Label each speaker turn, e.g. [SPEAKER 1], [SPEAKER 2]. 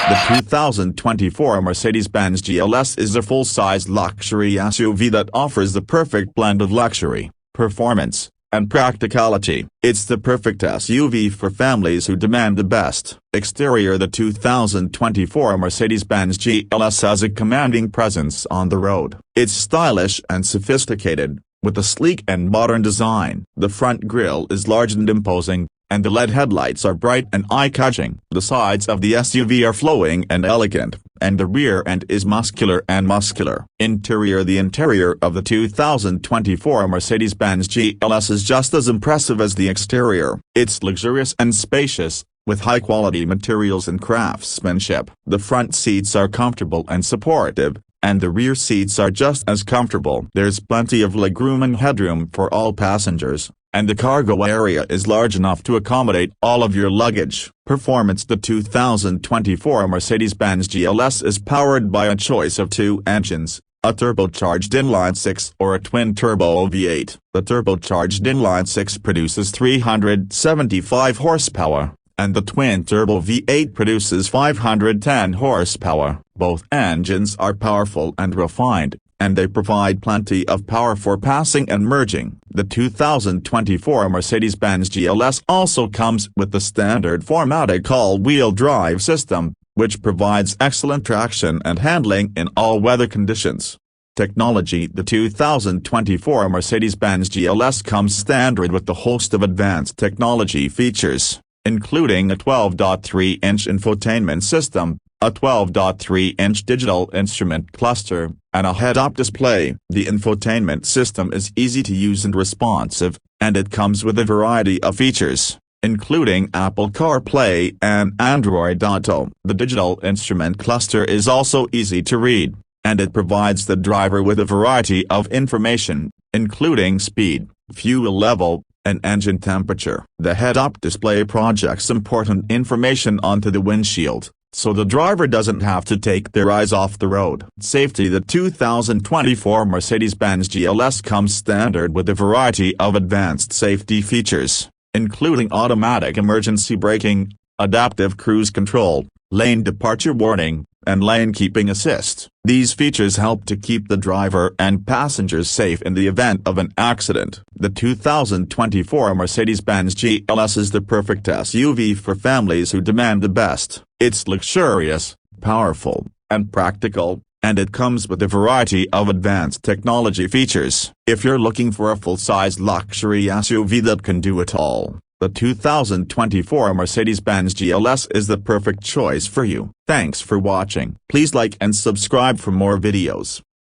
[SPEAKER 1] The 2024 Mercedes-Benz GLS is a full-size luxury SUV that offers the perfect blend of luxury, performance, and practicality. It's the perfect SUV for families who demand the best. Exterior: the 2024 Mercedes-Benz GLS has a commanding presence on the road. It's stylish and sophisticated, with a sleek and modern design. The front grille is large and imposing, and the LED headlights are bright and eye-catching. The sides of the SUV are flowing and elegant, and the rear end is muscular and muscular. Interior: the interior of the 2024 Mercedes-Benz GLS is just as impressive as the exterior. It's luxurious and spacious, with high-quality materials and craftsmanship. The front seats are comfortable and supportive, and the rear seats are just as comfortable. There's plenty of legroom and headroom for all passengers, and the cargo area is large enough to accommodate all of your luggage. Performance: the 2024 Mercedes-Benz GLS is powered by a choice of two engines, a turbocharged inline-6 or a twin-turbo V8. The turbocharged inline-6 produces 375 horsepower, and the twin-turbo V8 produces 510 horsepower. Both engines are powerful and refined, and they provide plenty of power for passing and merging. The 2024 Mercedes-Benz GLS also comes with the standard 4MATIC all-wheel drive system, which provides excellent traction and handling in all weather conditions. Technology: the 2024 Mercedes-Benz GLS comes standard with a host of advanced technology features, including a 12.3-inch infotainment system, a 12.3-inch digital instrument cluster, and a head-up display. The infotainment system is easy to use and responsive, and it comes with a variety of features, including Apple CarPlay and Android Auto. The digital instrument cluster is also easy to read, and it provides the driver with a variety of information, including speed, fuel level, and engine temperature. The head-up display projects important information onto the windshield, so the driver doesn't have to take their eyes off the road. Safety: the 2024 Mercedes-Benz GLS comes standard with a variety of advanced safety features, including automatic emergency braking, adaptive cruise control, lane departure warning, and lane keeping assist. These features help to keep the driver and passengers safe in the event of an accident. The 2024 Mercedes-Benz GLS is the perfect SUV for families who demand the best. It's luxurious, powerful, and practical, and it comes with a variety of advanced technology features. If you're looking for a full-size luxury SUV that can do it all, the 2024 Mercedes-Benz GLS is the perfect choice for you. Thanks for watching. Please like and subscribe for more videos.